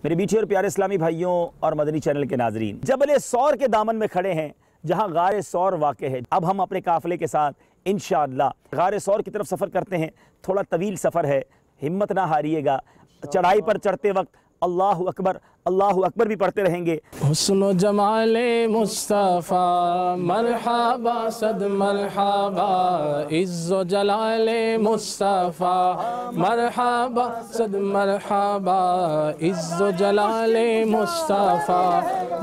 मेरे मीठे और प्यारे इस्लामी भाइयों और मदनी चैनल के नाजरीन, जबल सौर के दामन में खड़े हैं जहां गार सौर वाक़ है। अब हम अपने काफ़िले के साथ इंशाअल्लाह गार सौर की तरफ सफ़र करते हैं। थोड़ा तवील सफ़र है, हिम्मत ना हारिएगा। चढ़ाई पर चढ़ते वक्त अल्लाहु अकबर भी पढ़ते रहेंगे। हुस्न जमाले मुस्तफ़ा मरहबा सद मरहबा, इज़्ज़ो जलाले मुस्तफ़ा मरहबा सद मरहबा, इज़्ज़ो जलाले मुस्तफ़ा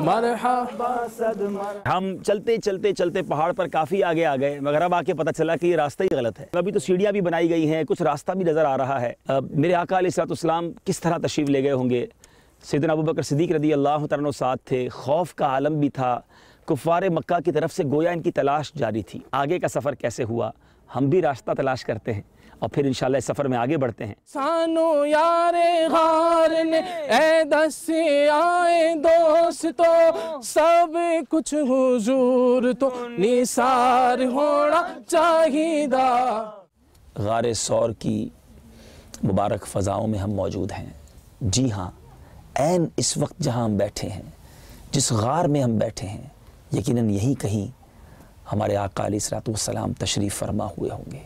मरहबा सद मरहबा। हम चलते चलते चलते पहाड़ पर काफ़ी आगे आ गए, मगर अब आके पता चला कि ये रास्ता ही गलत है। अभी तो सीढ़ियाँ भी बनाई गई हैं, कुछ रास्ता भी नज़र आ रहा है। मेरे आका अलैहिस्सलाम किस तरह तशरीफ़ ले गए होंगे। सैयदना अबू बकर सिद्दीक़ रज़ी अल्लाह तआला अन्हु साथ थे। खौफ का आलम भी था। कुफ़ार मक्का की तरफ से गोया इनकी तलाश जारी थी। आगे का सफ़र कैसे हुआ, हम भी रास्ता तलाश करते हैं और फिर इंशाअल्लाह इस सफ़र में आगे बढ़ते हैं। सानो यारे गार ने ए दस्से आए दोस्तों, सब कुछ हुजूर तो निसार होना चाहिदा। गार सौर की मुबारक फ़ज़ाओं में हम मौजूद हैं। जी हाँ, ऐन इस वक्त जहाँ हम बैठे हैं, जिस गार में हम बैठे हैं, यकीनन यहीं कहीं हमारे आका अलैहिस्सलाम तशरीफ़ फरमा हुए होंगे।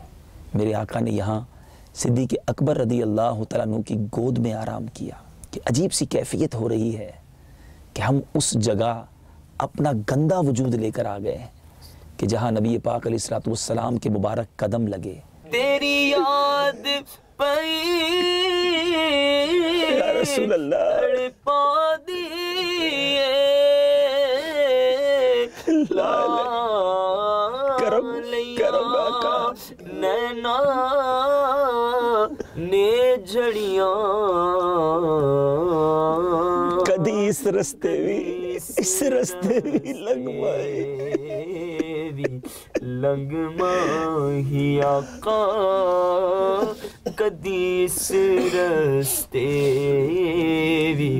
मेरे आका ने यहाँ सिद्दीक़ अकबर रज़ी अल्लाह तआला अन्हु की गोद में आराम किया कि अजीब सी कैफियत हो रही है कि हम उस जगह अपना गंदा वजूद लेकर आ गए हैं कि जहाँ नबी पाक अलैहिस्सलाम के मुबारक कदम लगे। तेरी याद या रसूल अल्लाह नैना ने झड़ियां कदी इस रस्ते भी लंगमाही आका, कदी इस रस्ते भी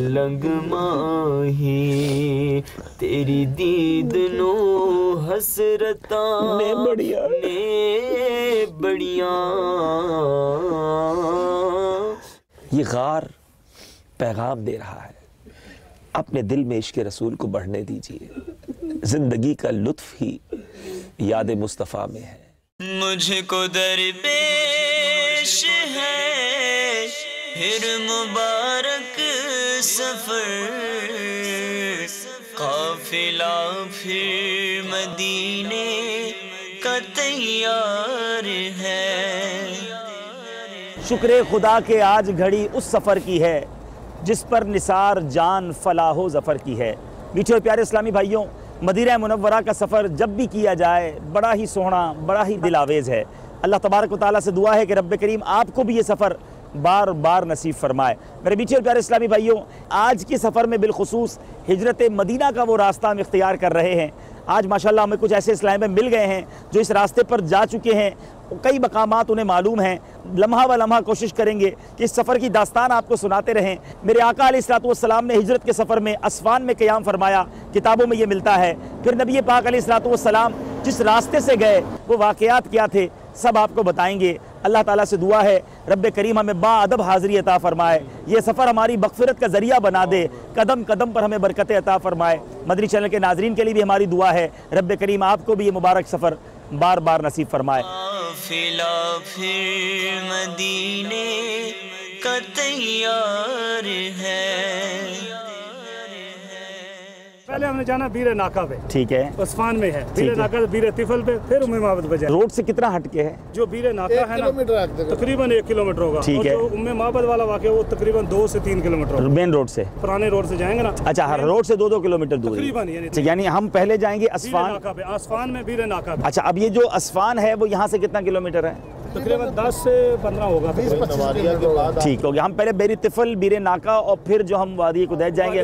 लंगमाही, तेरी दीद नो हसरता ने बढ़िया। ये गार पैगाम दे रहा है, अपने दिल में इश्क़ रसूल को बढ़ने दीजिए। जिंदगी का लुत्फ ही याद मुस्तफ़ा में है। मुझको दरपेश है फिर मुबारक सफर, काफिला फिर मदीने का तैयार है। शुक्र खुदा के आज घड़ी उस सफ़र की है जिस पर निसार जान फलाहो ज़फ़र की है। मीठे और प्यारे इस्लामी भाइयों, मदीना मुनव्वरा का सफ़र जब भी किया जाए बड़ा ही सोहना, बड़ा ही दिलावेज़ है। अल्लाह तबारक व तआला से दुआ है कि रब्बे करीम आपको भी ये सफ़र बार बार नसीब फरमाए। मेरे मीठे और प्यारे इस्लामी भाइयों, आज के सफ़र में बिलखुसूस हिजरत मदीना का वो रास्ता हम इख्तियार कर रहे हैं। आज माशाल्लाह हमें कुछ ऐसे इस्लामी मिल गए हैं जो इस रास्ते पर जा चुके हैं, कई मकामात उन्हें मालूम हैं। लम्हा व लम्हा कोशिश करेंगे कि इस सफ़र की दास्तान आपको सुनाते रहें। मेरे आका अलैहिस्सलाम ने हिजरत के सफ़र में असफ़ान में क़याम फरमाया, किताबों में ये मिलता है। फिर नबी पाक अलैहिस्सलाम जिस रास्ते से गए वो वाक़यात क्या थे, सब आपको बताएंगे। अल्लाह ताला से दुआ है रब्बे करीम हमें बाअदब हाज़िरी अता फ़रमाए, ये सफ़र हमारी मग़फ़िरत का ज़रिया बना दे, कदम कदम पर हमें बरकतें अता फ़रमाए। मदनी चैनल के नाज़रीन के लिए भी हमारी दुआ है रब्बे करीम आपको भी ये मुबारक सफ़र बार बार नसीब फरमाए। फिर मदीने का तैयार है। पहले हमने जाना बीरे नाका पे, ठीक है, उस्मान में है। बीरे नाका से बीरे तिफल पे, फिर उम्मे माबद बजा। रोड से कितना हटके है? जो बीरे नाका है ना तकरीबन 1 किलोमीटर होगा। ठीक है। जो उम्मे माबद वाला वाक़या वो तकरीबन 2 से 3 किलोमीटर होगा। मेन रोड से, पुराने रोड से जाएंगे ना। अच्छा, हर रोड से 2-2 किलोमीटर दूर तकरीबन, यानी हम पहले जाएंगे असफ़ान। असफ़ान में बीरे नाका। अच्छा, अब ये जो असफ़ान है वो यहाँ से कितना किलोमीटर है? तकरीबन 10 से 15 होगा। ठीक हो गया। हम पहले बेरी तिफल, बीरे नाका और फिर जो हम वादी कुदैत जाएंगे,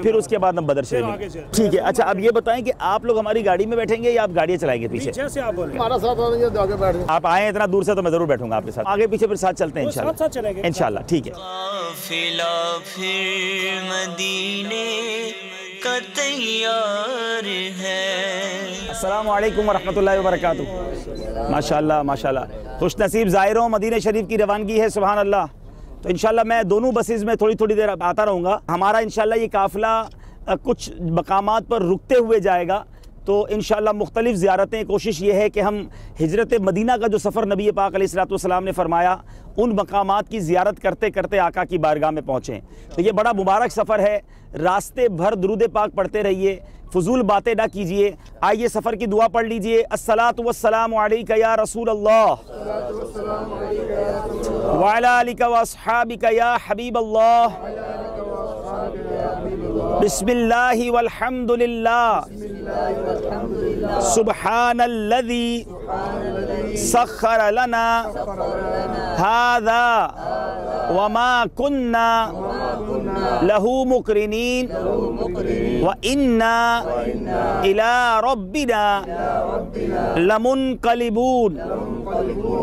फिर उसके बाद हम बदर शरीफ। ठीक है। अच्छा, अब ये बताएं कि आप लोग हमारी गाड़ी में बैठेंगे या आप गाड़ियाँ चलाएंगे पीछे? जैसे आप बोलें। हमारा साथ आगे बैठ। आप आए इतना दूर से तो मैं जरूर बैठूंगा आपके साथ। आगे पीछे फिर साथ चलते हैं इंशाल्लाह। इंशाल्लाह, ठीक है। काफिला फिर मदीने का तैयार है। अस्सलामु अलैकुम वरहमतुल्लाहि वबरकातुहू। माशाल्लाह माशाल्लाह, खुश नसीब ज़ायरों, मदीने शरीफ की रवानगी है। सुभान अल्लाह। तो इंशाल्लाह मैं दोनों बसेज़ में थोड़ी थोड़ी देर आता रहूँगा। हमारा इंशाल्लाह ये काफ़िला कुछ मकामात पर रुकते हुए जाएगा। तो इंशाअल्लाह मुख्तलिफ़ ज़ियारतें, कोशिश ये है कि हम हिजरत मदीना का जो सफ़र नबी पाक अलैहिस्सलातु वस्सलाम ने फ़रमाया, उन मकामात की ज़ियारत करते करते आका की बारगाह में पहुँचें। तो ये बड़ा मुबारक सफ़र है, रास्ते भर दुरूद पाक पढ़ते रहिए, फ़ुज़ूल बातें ना कीजिए। आइए सफ़र की दुआ पढ़ लीजिए। अस्सलातु वस्सलामु अलैका या रसूल अल्लाह व अला आलिका व अस्हाबिका या हबीब अल्लाह। बिस्मिल्लाहि वल्हम्दुलिल्लाह सुब्हानल्लज़ी सख्खर लना हाज़ा वमा कुन्ना लहू मुक़रिनीन व इन्ना इला रब्बिना लमुनक़लिबून।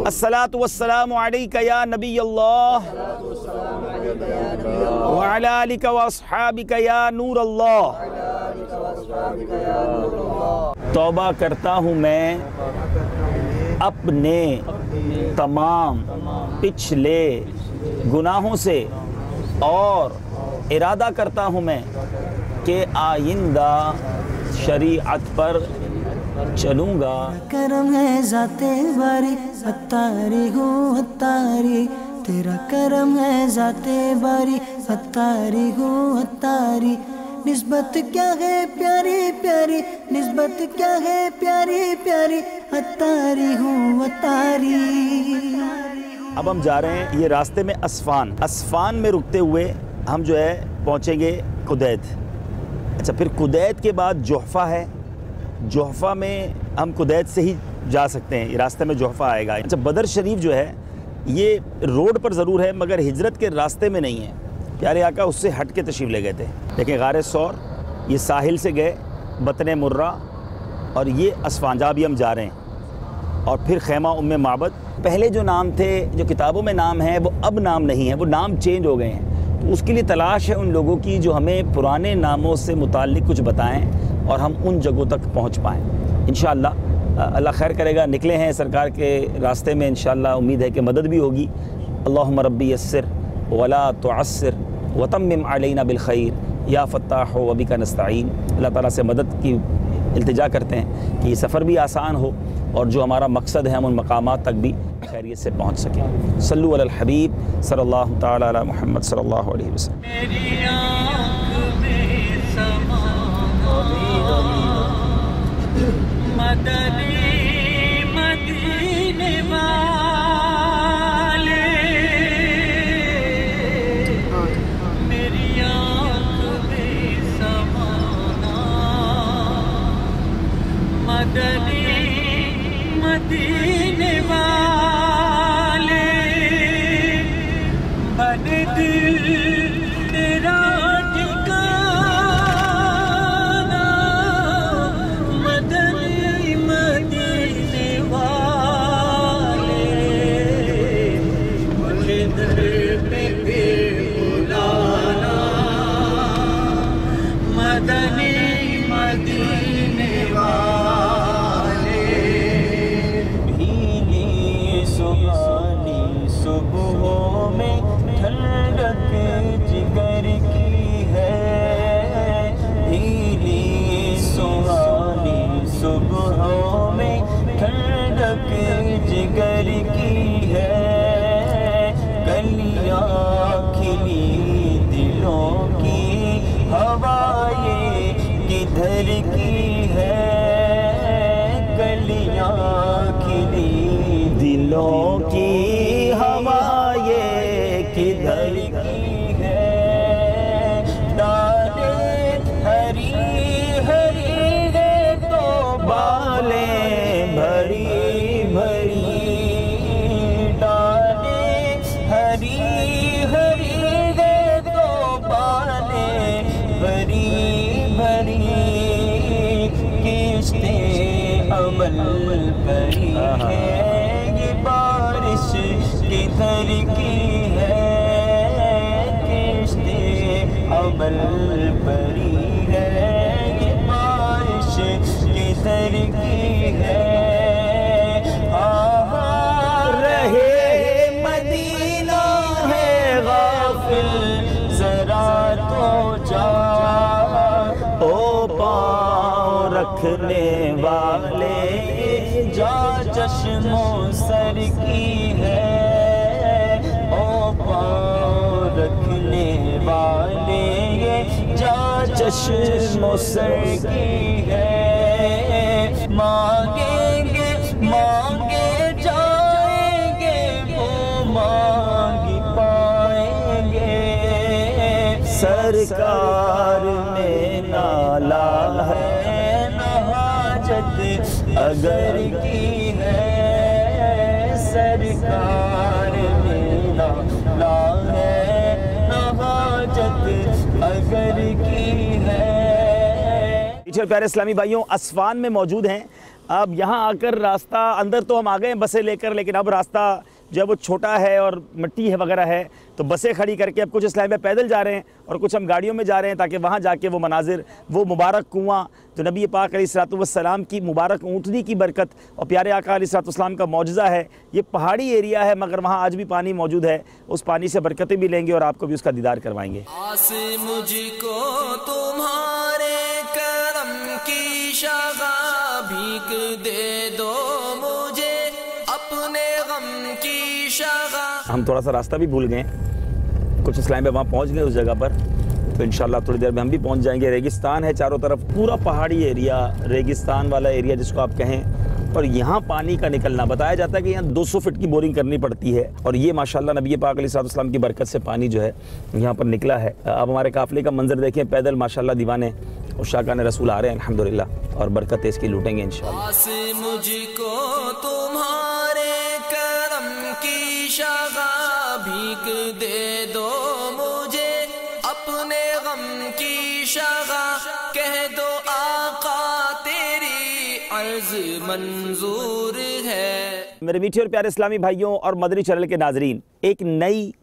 अस्सलातु वस्सलामु अलैका या नबी अल्लाह व अला आलिका व अस्हाबिका या नूर अल्लाह। तौबा करता हूँ मैं अपने तमाम पिछले गुनाहों से और इरादा करता हूँ मैं कि आइंदा शरीअत पर चलूँगा। करम है ज़ाते बारी अत्तारी हूँ अत्तारी, तेरा करम है ज़ाते बारी अत्तारी हूँ अत्तारी। निस्बत क्या है प्यारी प्यारी, निस्बत क्या है प्यारी प्यारी, अत्तारी हूँ अत्तारी। अब हम जा रहे हैं, ये रास्ते में अस्फान में रुकते हुए हम जो है पहुँचेंगे कुदैत। अच्छा, फिर कुदैत के बाद जुहफ़ा है, जुहफ़ा में हम कुदैत से ही जा सकते हैं, ये रास्ते में जुहफ़ा आएगा। अच्छा, बदर शरीफ जो है ये रोड पर ज़रूर है मगर हिजरत के रास्ते में नहीं है। प्यारे आका उससे हट के तशरीफ़ ले गए थे। लेकिन गारे सौर, ये साहिल से गए बतने मुर्रा और ये अस्फान जहाँ भी हम जा रहे हैं, और फिर खैमा उम्मे माबद। पहले जो नाम थे, जो किताबों में नाम हैं, वो अब नाम नहीं है, वो नाम चेंज हो गए हैं। तो उसके लिए तलाश है उन लोगों की जो हमें पुराने नामों से मुताल्लिक़ कुछ बताएं और हम उन जगहों तक पहुँच पाएँ। इंशाअल्लाह अल्लाह खैर करेगा। निकले हैं सरकार के रास्ते में, इंशाअल्लाह उम्मीद है कि मदद भी होगी। अल्लाहुम्मा रब्बी यस्सिर वला तुअस्सिर वतम्मिम अलैना बिल खैर या फत्ताह व बिका नस्तईन। अल्लाह ताला से मदद की इल्तिजा करते हैं कि ये सफ़र भी आसान हो और जो हमारा मकसद है हम उन मकामात तक भी खैरियत से पहुँच सकें। सल्लु अलल हबीब सल्लल्लाहु तआला अला मुहम्मद सल्लल्लाहु अलैहि वसल्लम। दिलों की हवा ये किधर की है, डाले हरी हरी है तो बालें भरी भरी, डाले हरी हरी है तो बालें भरी भरी, किस्तें अमल भरी है, किधर की है, किश्ते अमल परी है, ये बारिश किधर की है। रहे मदीना है रखने वाले, जा चश्मों सर की है, ओ पाँव रखने वाले ये जा चश्मों सर की है। मांगेंगे मांगे जाएंगे, वो मांग पाएंगे। सरकार में नाला है, न हाजत अगर की है, सरकार में नाला है, न हाजत अगर की है। पीछे प्यारे इस्लामी भाइयों, अस्फान में मौजूद हैं। अब यहाँ आकर रास्ता, अंदर तो हम आ गए हैं बसें लेकर, लेकिन अब रास्ता जो है वो छोटा है और मिट्टी है वगैरह है, तो बसें खड़ी करके अब कुछ इस्लामी भाई पैदल जा रहे हैं और कुछ हम गाड़ियों में जा रहे हैं, ताकि वहाँ जाके वो मनाजिर, वो मुबारक कुआं जो नबी पाक अलैहिस्सलाम की मुबारक ऊँटनी की बरकत और प्यारे आका अलैहिस्सलाम का मौजज़ा है। ये पहाड़ी एरिया है मगर वहाँ आज भी पानी मौजूद है, उस पानी से बरकतें भी लेंगे और आपको भी उसका दीदार करवाएंगे। आस मुझको तुम्हारे करम की शगा, भीख दे दो मुझे अपने गम की शगा। हम थोड़ा सा रास्ता भी भूल गए, कुछ इस्लाम में वहाँ पहुँच गए उस जगह पर, तो इंशाल्लाह थोड़ी देर में हम भी पहुँच जाएंगे। रेगिस्तान है चारों तरफ, पूरा पहाड़ी एरिया, रेगिस्तान वाला एरिया जिसको आप कहें, और यहाँ पानी का निकलना, बताया जाता है कि यहाँ 200 फीट की बोरिंग करनी पड़ती है, और ये माशाल्लाह नबी पाक अलैहिस्सलाम की बरकत से पानी जो है यहाँ पर निकला है। अब हमारे काफिले का मंजर देखें, पैदल माशाल्लाह दीवाने और शाकान रसूल आ रहे हैं अल्हम्दुलिल्लाह, और बरकत इसकी लूटेंगे इंशाल्लाह। आस मुझको तुम्हारे करम की शगा, भीख दे दो मुझे अपने गम की शगा। कह दो आका तेरी अर्ज मंजूर है। मेरे मीठे और प्यारे इस्लामी भाइयों और मदनी चैनल के नाजरीन, एक नई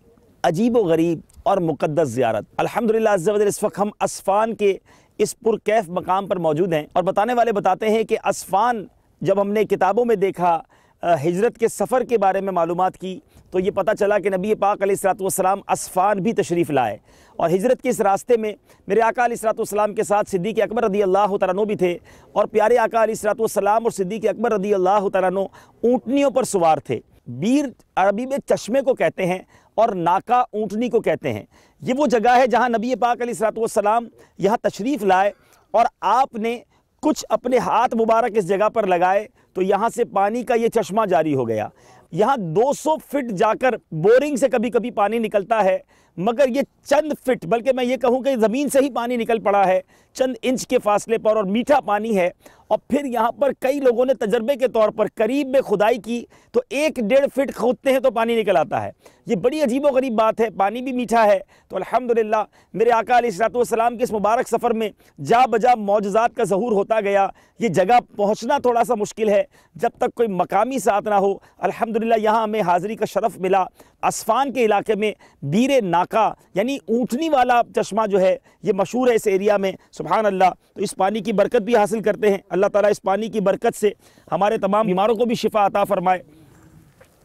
अजीब व गरीब और मुक़द्दस ज़ियारत अल्हम्दुलिल्लाह अज़्ज़ा व जल। इस वक्त हम अस्फान के इस पुरकैफ मकाम पर मौजूद हैं और बताने वाले बताते हैं कि अस्फान जब हमने किताबों में देखा, हिजरत के सफ़र के बारे में मालूमात की, तो ये पता चला कि नबी पाक अलैहिस्सलाम अस्फान भी तशरीफ़ लाए, और हिजरत के इस रास्ते में मेरे आका अलैहिस्सलाम के साथ सिद्दीक़ अकबर रदी अल्लाह तआला अन्हु भी थे, और प्यारे आका अलैहिस्सलाम और सिद्दीक़ अकबर रदी अल्लाह तआला अन्हु ऊँटनियों पर सवार थे। बीर अरबी में चश्मे को कहते हैं और नाका ऊँटनी को कहते हैं। ये वो जगह है जहाँ नबी पाक अलैहिस्सलाम यहाँ तशरीफ़ लाए और आपने कुछ अपने हाथ मुबारक इस जगह पर लगाए, तो यहाँ से पानी का ये चश्मा जारी हो गया। यहाँ 200 फीट जाकर बोरिंग से कभी कभी पानी निकलता है, मगर ये चंद फिट, बल्कि मैं ये कहूँ कि ज़मीन से ही पानी निकल पड़ा है, चंद इंच के फासले पर, और मीठा पानी है। और फिर यहाँ पर कई लोगों ने तजर्बे के तौर पर करीब में खुदाई की, तो 1-1.5 फीट खोदते हैं तो पानी निकल आता है। ये बड़ी अजीब व गरीब बात है, पानी भी मीठा है। तो अल्हम्दुलिल्लाह मेरे आका अलैहिस्सलाम के इस मुबारक सफ़र में जा बजा मौजज़ात का ज़हूर होता गया। ये जगह पहुँचना थोड़ा सा मुश्किल है जब तक कोई मकामी साथ ना हो। अल्हम्दुलिल्लाह यहाँ हमें हाज़िरी का शरफ़ मिला। अस्फान के इलाके में बीर नाका यानी ऊँटनी वाला चश्मा जो है ये मशहूर है इस एरिया में, सुभान अल्लाह। तो इस पानी की बरकत भी हासिल करते हैं। अल्लाह ताला इस पानी की बरकत से हमारे तमाम बीमारों को भी शिफा अता फरमाए।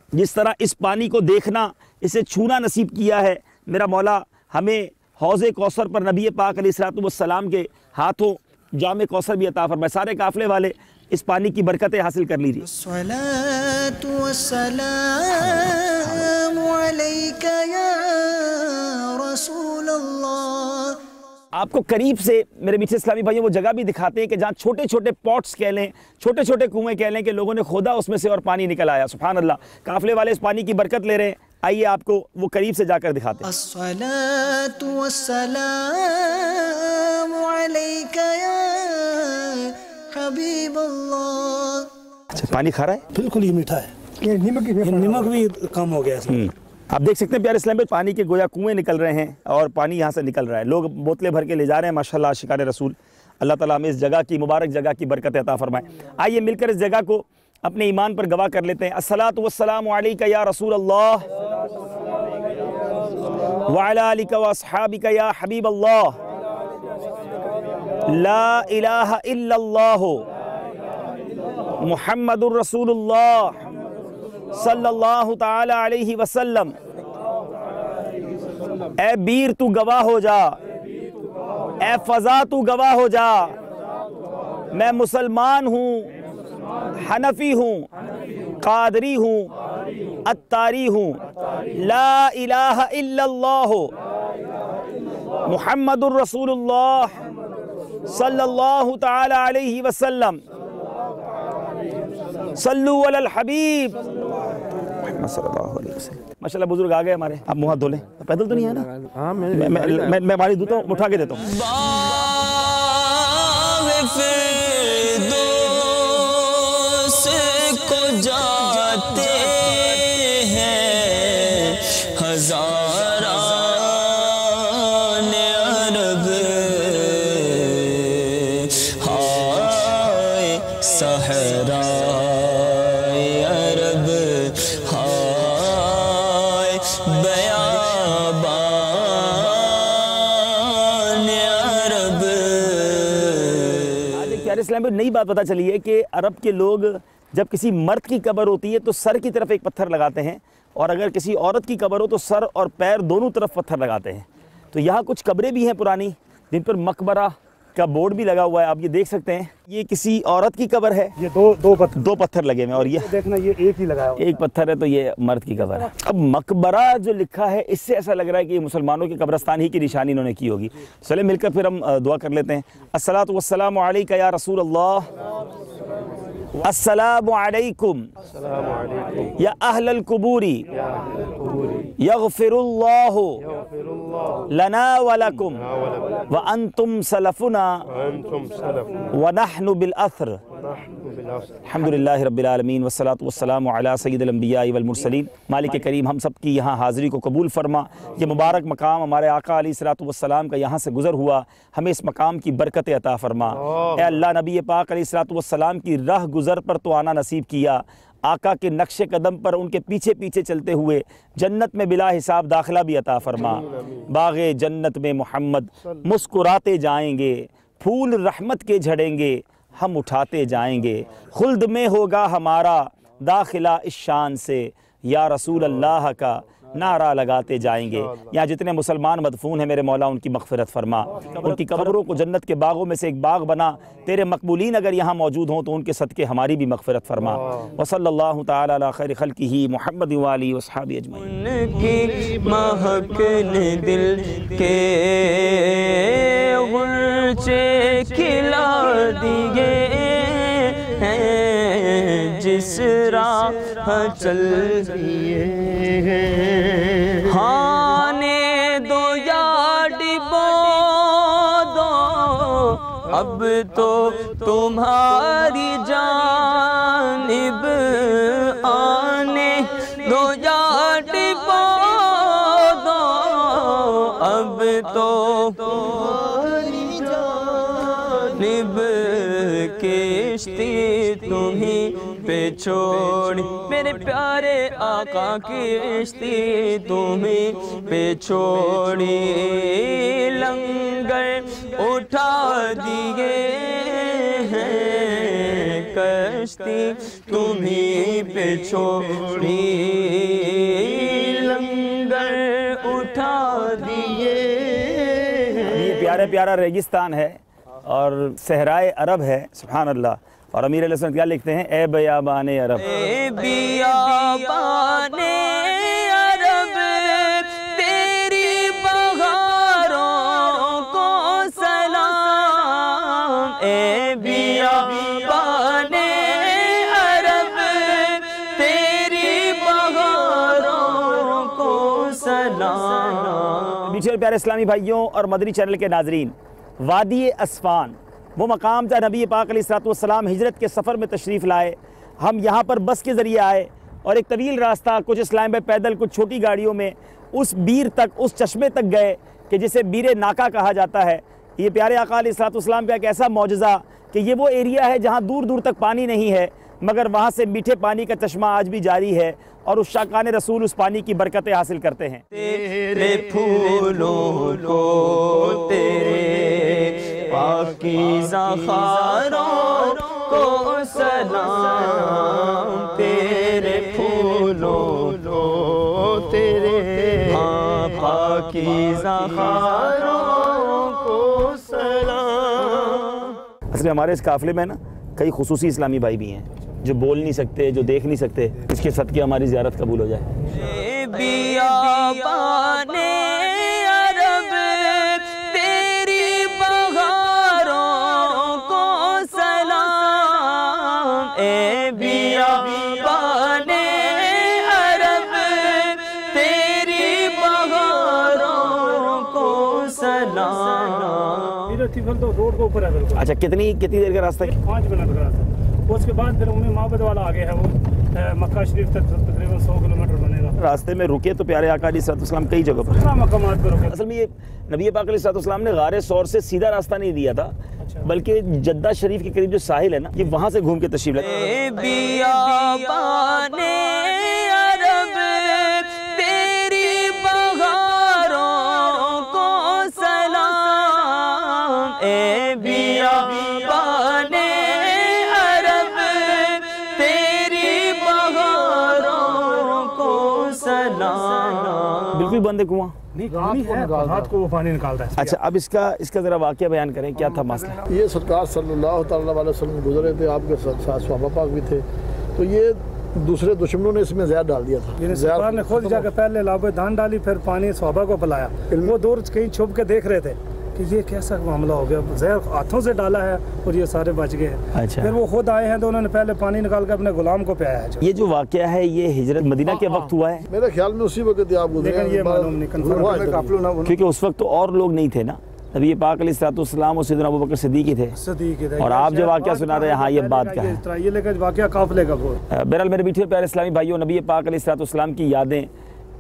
जिस तरह इस पानी को देखना, इसे छूना नसीब किया है मेरा मौला, हमें हौज़े कौसर पर नबी पाक अलैहिस्सलाम के हाथों जामे कौसर भी अता फरमाए। सारे काफ़िले वाले इस पानी की बरकतें हासिल कर लीजिए। अस्सलातु वस्सलामु अलैका या रसूलल्लाह। आपको करीब से मेरे मीठे इस्लामी भाइयों वो जगह भी दिखाते हैं कि जहाँ छोटे छोटे पॉट्स कह लें, छोटे छोटे कुएँ कह लें कि लोगों ने खोदा उसमें से और पानी निकल आया। सुभान अल्लाह, काफ़िले वाले इस पानी की बरकत ले रहे हैं। आइए आपको वो करीब से जाकर दिखाते हैं। अस्सलातु वस्सलामु अलैका या हबीबल्लाह। अच्छा, पानी खा रहा है, बिल्कुल ही मीठा है, ये नमक भी कम हो गया इसमें। आप देख सकते हैं प्यारे इस्लाम में पानी के गोया कुएँ निकल रहे हैं और पानी यहाँ से निकल रहा है। लोग बोतलें भर के ले जा रहे हैं माशाल्लाह, शिकार रसूल। अल्लाह ताला हमें इस जगह की, मुबारक जगह की बरकत अता फरमाए। आइए मिलकर इस जगह को अपने ईमान पर गवाह कर लेते हैं। अस्सलातु वस्सलामु अलैका या रसूल अल्लाह व अला आलिका व अस्हाबिका या हबीब अल्लाह। ला इलाहा इल्लल्लाह मुहम्मदुर रसूलुल्लाह सल्लल्लाहु ताला अलैहि वसल्लम। ए बीर तू गवाह हो जा, ए फजा तू गवाह हो जा, मैं मुसलमान हूँ, हनफी हूँ, कादरी हूँ, अत्तारी हूँ, ला इलाहा इल्लल्लाह मुहम्मदुर रसूलुल्लाह सल्लल्लाहु ताला अलैहि वसल्लम, सल्लू अलल हबीब सल्लल्लाहु अलैहि वसल्लम। माशाल्लाह बुजुर्ग आ गए हमारे, आप मुँह हाथ धो लें। पैदल तो नहीं है ना? हाँ, मैं बारी दूता हूँ, उठा के देता हूँ। को जाते हैं हज़ारान अरब, हाय सहराए अरब, हाय बयाबान अरब। आज एक प्यारे इस्लाम में नई बात पता चली है कि अरब के लोग जब किसी मर्द की कब्र होती है तो सर की तरफ एक पत्थर लगाते हैं, और अगर किसी औरत की कब्र हो तो सर और पैर दोनों तरफ पत्थर लगाते हैं। तो यहाँ कुछ कब्रें भी हैं पुरानी जिन पर मकबरा का बोर्ड भी लगा हुआ है, आप ये देख सकते हैं। ये किसी औरत की कब्र है, ये दो पत्थर लगे हुए हैं, और ये देखना ये एक ही लगाया हुआ, एक पत्थर है, तो ये मर्द की कब्र है। अब मकबरा जो लिखा है इससे ऐसा लग रहा है कि ये मुसलमानों के कब्रस्तान ही की निशानी इन्होंने की होगी। चले मिलकर फिर हम दुआ कर लेते हैं। अस्सलातु वस्सलामु अलैका या रसूल अल्लाह, अस्सलामु अलैकुम या अहलल कुबूरी, यगफिरुल्लाहु लना व लकुम व अंतुम सलफुना व नहनु बिल अथर। अल्हम्दुलिल्लाहि रब्बिल आलमीन वस्सलातु वस्सलामु अला सय्यिदिल अंबिया वल मुरसलीन। मालिक करीम हम सब की यहाँ हाज़िरी को कबूल फरमा। ये मुबारक मकाम हमारे आका अलैहिस्सलातु वस्सलाम का यहाँ से गुज़र हुआ, हमें इस मकाम की बरकत अता फरमा। ए अल्लाह, नबी पाक अलैहिस्सलातु वस्सलाम की राह गुज़र पर तो आना नसीब किया, आका के नक्शे कदम पर उनके पीछे पीछे चलते हुए जन्नत में बिला हिसाब दाखिला भी अता फरमा। बाग़े जन्नत में मोहम्मद मुस्कुराते जाएंगे, फूल रहमत के झड़ेंगे, हम उठाते जाएंगे, खुल्द में होगा हमारा दाखिला इस शान से, या रसूल अल्लाह का नारा लगाते जाएंगे। यहाँ जितने मुसलमान मदफून हैं मेरे मौला उनकी मग़फ़िरत फरमा, उनकी कब्रों को जन्नत के बागों में से एक बाग बना। तेरे मकबूलीन अगर यहाँ मौजूद हों तो उनके सदक़े हमारी भी मग़फ़िरत फरमा। व सल्लल्लाहु तआला अला खैरि ख़ल्क़िही मुहम्मद व आलिहि व अस्हाबिही अजमईन। उनकी महक ने दिल के गुलचे खिला दिए हैं, जिस राह चल दिए हैं। हाने दो या डिबो दो, अब तो तुम्हारी जानिब आने दो या डिबो दो, अब तो तुम्हारी जानिब किश्ती तुम्हीं पे छोड़ी, मेरे प्यारे आका किश्ती तुम्हीं पे छोड़ी, लंगर उठा दिए हैं, कश्ती तुम्हीं पे छोड़ी, लंगर उठा दिए। ये प्यारा प्यारा रेगिस्तान है और सहराए अरब है, सुभान अल्लाह। और अमीर अलैहि सल्लम क्या लिखते हैं? ए बियाबाने अरब, ए बियाबाने अरब, तेरी बहारों को सलाम। ए बियाबाने अरब, तेरी बहारों को सलाम। मीठे और प्यारे इस्लामी भाइयों और मदनी चैनल के नाजरीन, वादी अस्फान वो मकाम था नबी पाक अलैहिस्सलाम हिजरत के सफ़र में तशरीफ़ लाए। हम यहाँ पर बस के ज़रिए आए और एक तवील रास्ता, कुछ इस्लाम में पैदल, कुछ छोटी गाड़ियों में, उस बीर तक, उस चश्मे तक गए कि जिसे बीर नाका कहा जाता है। ये प्यारे आका अलैहिस्सलाम का एक ऐसा मौजज़ा कि ये वो एरिया है जहाँ दूर दूर तक पानी नहीं है, मगर वहाँ से मीठे पानी का चश्मा आज भी जारी है और उस शाकान रसूल उस पानी की बरकतें हासिल करते हैं। तेरे फूलों को तेरे पाकीज़ा खारों को सलाम, तेरे फूलों को तेरे पाकीज़ा खारों को सलाम। असल में हमारे इस काफ़िले में ना कई खुसूसी इस्लामी भाई भी हैं जो बोल नहीं सकते, जो देख नहीं सकते, इसके सदके हमारी ज़ियारत कबूल हो जाए। तो रोड के ऊपर है बिल्कुल। अच्छा, कितनी देर का रास्ता है? 5 मिनट का रास्ता। उसके बाद फिर उम्मे माबद वाला आगे है, वो मक्का शरीफ तक तकरीबन 100 किलोमीटर बनेगा। रास्ते में रुके तो प्यारे आका अलैहिस्सलाम कई जगह पर मकामात पर रुके। असल में ये नबी पाक अलैहिस्सलाम ने गारे सौर से सीधा रास्ता नहीं दिया था, बल्कि जद्दा शरीफ के करीब जो साहिल है ना, ये वहाँ से घूम के तशरीफ लाए। बिल्कुल बंद है कुआं नहीं, रात को वो पानी निकालता है। अच्छा, अब इसका जरा वाकया बयान करें, क्या था मसला? ये सरकार सल्लल्लाहु अलैहि वसल्लम गुजरे थे, आपके साथ सहाबा पाक भी थे, तो ये दूसरे दुश्मनों ने इसमें जहर डाल दिया था। सरकार ने खुद जाकर पहले लाबे दान डाली, फिर पानी सहाबा को पिलाया। वो दूर कहीं छुप के देख रहे थे कि ये कैसा मामला हो गया, जहर हाथों से डाला है और ये सारे बच गए। अच्छा। फिर वो खुद आए हैं तो उन्होंने पहले पानी निकाल कर अपने गुलाम को पिलाया है। ये जो वाकया है ये हिजरत मदीना के वक्त हुआ है? मेरे ख्याल में उसी वक्त आप गुजरे हैं, ये मालूम नहीं, कंफर्म, क्योंकि उस वक्त तो और लोग नहीं थे ना, नबी पाक अलैहिस्सलाम और सैयदना अबू बकर सिद्दीक ही थे। और आप जो वाकया सुना रहे हैं, हाँ, ये बात का है, ये लेकर वाकया काफिले का। बहरहाल मेरे मीठे प्यारे इस्लामी भाइयों, नबी पाक अलैहिस्सलाम की यादें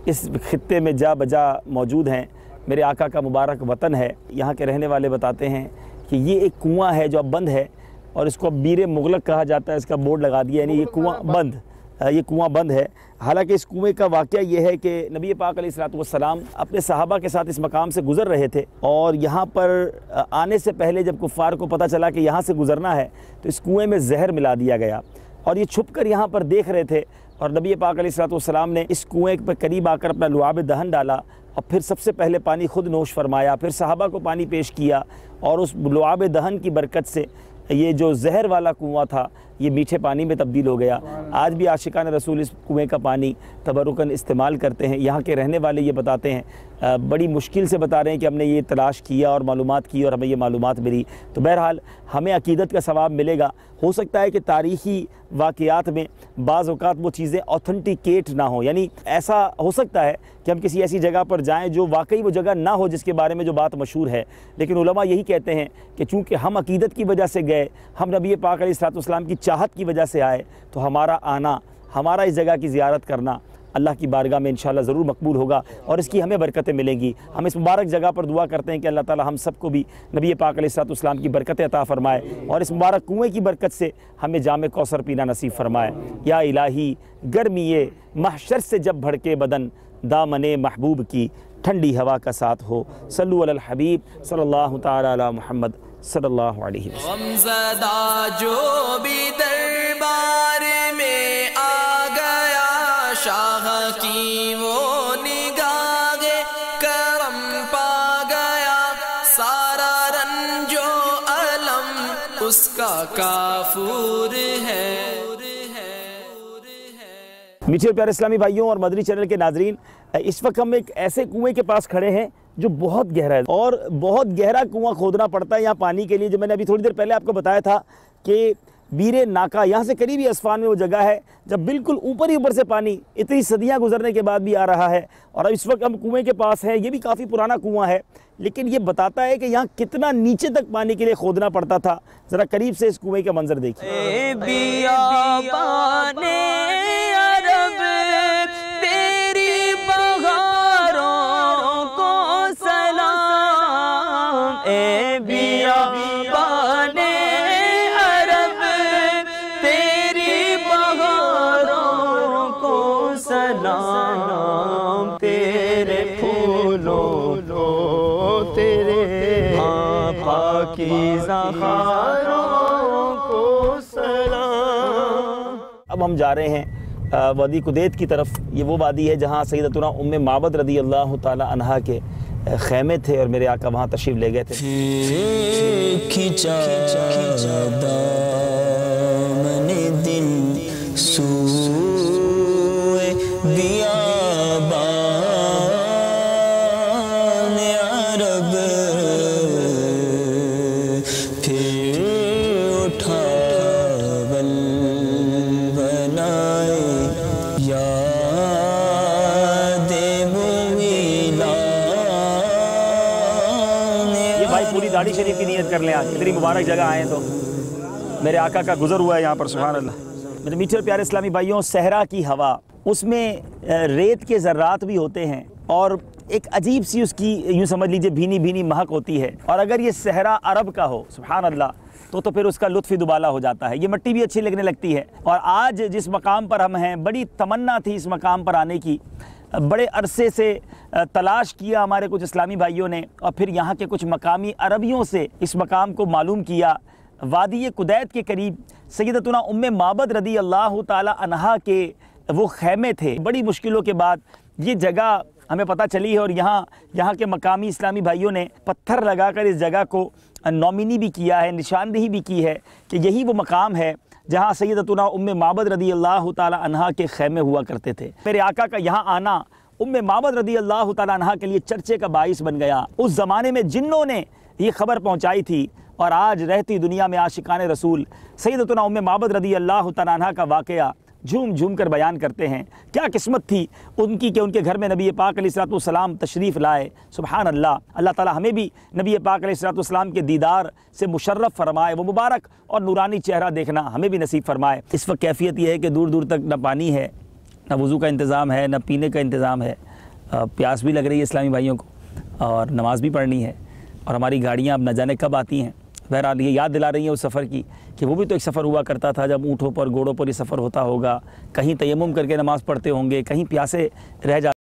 इस खित्ते में जा बजा मौजूद हैं। मेरे आका का मुबारक वतन है। यहाँ के रहने वाले बताते हैं कि ये एक कुआं है जो अब बंद है और इसको अब बीर मुगलक कहा जाता है। इसका बोर्ड लगा दिया, यानी ये कुआं बंद है। हालांकि इस कुएं का वाकया ये है कि नबी पाक अलैहिस्सलाम अपने सहाबा के साथ इस मकाम से गुज़र रहे थे और यहाँ पर आने से पहले जब कुफ़ार को पता चला कि यहाँ से गुज़रना है तो इस कुएं में जहर मिला दिया गया और ये छुप कर यहाँ पर देख रहे थे। और नबी पाक अलैहिस्सलाम ने इस कुएं पर करीब आकर अपना लुआब दहन डाला और फिर सबसे पहले पानी खुद नोश फरमाया, फिर सहाबा को पानी पेश किया और उस लुआब दहन की बरकत से ये जो जहर वाला कुआं था ये मीठे पानी में तब्दील हो गया। आज भी आशिकान रसूल इस कुएं का पानी तबरुकन इस्तेमाल करते हैं। यहाँ के रहने वाले ये बताते हैं, बड़ी मुश्किल से बता रहे हैं कि हमने ये तलाश किया और मालूमात की और हमें ये मालूमात मिली। तो बहरहाल हमें अकीदत का सवाब मिलेगा। हो सकता है कि तारीख़ी वाक़यात में बाज़ औक़ात वो चीज़ें ऑथेंटिकेट ना हो, यानी ऐसा हो सकता है कि हम किसी ऐसी जगह पर जाएं जो वाकई वो जगह ना हो जिसके बारे में जो बात मशहूर है। लेकिन उलमा यही कहते हैं कि चूँकि हम अकीदत की वजह से गए, हम नबी पाक अलैहिस्सलाम की चाहत की वजह से आए, तो हमारा आना, हमारा इस जगह की ज़ियारत करना अल्लाह की बारगाह में इंशाअल्लाह ज़रूर मकबूल होगा और इसकी हमें बरकतें मिलेंगी। हम इस मुबारक जगह पर दुआ करते हैं कि अल्लाह ताला हम सबको भी नबी पाक अलैहिस्सलाम की बरकतें अता फ़रमाए और इस मुबारक कुएँ की बरकत से हमें जाम कौसर पीना नसीब फ़रमाए। या इलाही गर्मीए महशर से जब भड़के बदन, दामने महबूब की ठंडी हवा का साथ हो। सल्लु अलल हबीब सल्लल्लाहु तआला अला मुहम्मद सल्लल्लाहु अलैहि वसल्लम। जो भी दरबार में आ गया, शाह की वो निगाहे करम पा गया, सारा रंजो अलम उसका काफूर है। मीठे प्यारे इस्लामी भाइयों और मदनी चैनल के नाजरीन, इस वक्त हम एक ऐसे कुएं के पास खड़े हैं जो बहुत गहरा है और बहुत गहरा कुआं खोदना पड़ता है यहाँ पानी के लिए। जो मैंने अभी थोड़ी देर पहले आपको बताया था कि बीरे नाका यहाँ से करीबी असफान में वो जगह है जब बिल्कुल ऊपर ही ऊपर से पानी इतनी सदियाँ गुजरने के बाद भी आ रहा है। और अब इस वक्त हम कुएं के पास हैं। ये भी काफ़ी पुराना कुआं है, लेकिन ये बताता है कि यहाँ कितना नीचे तक पानी के लिए खोदना पड़ता था। ज़रा करीब से इस कुएं का मंजर देखिए। अब हम जा रहे हैं वादी कुदैत की तरफ। ये वो वादी है जहाँ सैयदतुना उम्मे माबद रदी अल्लाह ताला अन्हा के ख़ैमे थे और मेरे आका वहाँ तशरीफ़ ले गए थे। खिंचा दामने दिल सूए बियाबान अरब, फिर उठा बल बनाए भाई पूरी दाढ़ी शरीफ की नियत कर लें। आज इतनी मुबारक जगह आए तो मेरे आका का गुज़र हुआ है यहाँ पर, सुभान अल्लाह। मेरे मीठे और प्यारे इस्लामी भाइयों, सहरा की हवा, उसमें रेत के ज़र्रात भी होते हैं और एक अजीब सी उसकी यूँ समझ लीजिए भीनी भीनी महक होती है। और अगर ये सहरा अरब का हो, सुभान अल्लाह, तो फिर उसका लुत्फ़ दुबाला हो जाता है। ये मिट्टी भी अच्छी लगने लगती है। और आज जिस मकाम पर हम हैं, बड़ी तमन्ना थी इस मकाम पर आने की, बड़े अरसे से तलाश किया हमारे कुछ इस्लामी भाइयों ने, और फिर यहाँ के कुछ मकामी अरबियों से इस मकाम को मालूम किया। वादी कुदैत के करीब सैयदतुना उम्मे माबद रदी अल्लाह ताला अन्हा के वो ख़ैमे थे। बड़ी मुश्किलों के बाद ये जगह हमें पता चली है और यहाँ के मकामी इस्लामी भाइयों ने पत्थर लगाकर इस जगह को नॉमिनी भी किया है, निशानदेही भी की है कि यही वो मकाम है जहाँ सैयदतुना उम्मे माबद रदी अल्लाह ताला अन्हा के ख़ैमे हुआ करते थे। मेरे आका का यहाँ आना उम्मे माबद रदी अल्लाह ताला अन्हा के लिए चर्चे का बाइस बन गया। उस ज़माने में जिन्नों ने ये ख़बर पहुँचाई थी और आज रहती दुनिया में आशिकाने रसूल सैयदतुना उम्मे माबद रदी अल्लाह ताला अन्हा का वाक़या झूम झूम कर बयान करते हैं। क्या किस्मत थी उनकी कि उनके घर में नबी पाक अलैहिस्सलाम तशरीफ़ लाए। सुभान अल्लाह। अल्लाह ताला हमें भी नबी पाक अलैहिस्सलाम के दीदार से मुशर्रफ फरमाए, वो मुबारक और नूरानी चेहरा देखना हमें भी नसीब फरमाए। इस वक्त कैफियत यह है कि दूर दूर तक न पानी है, न वज़ू का इंतज़ाम है, न पीने का इंतज़ाम है। प्यास भी लग रही है इस्लामी भाइयों को और नमाज़ भी पढ़नी है और हमारी गाड़ियाँ अब न जाने कब आती हैं। बहरहाल ये याद दिला रही है उस सफ़र की कि वो भी तो एक सफ़र हुआ करता था जब ऊँटों पर घोड़ों पर ये सफ़र होता होगा, कहीं तयम्मुम करके नमाज़ पढ़ते होंगे, कहीं प्यासे रह जाते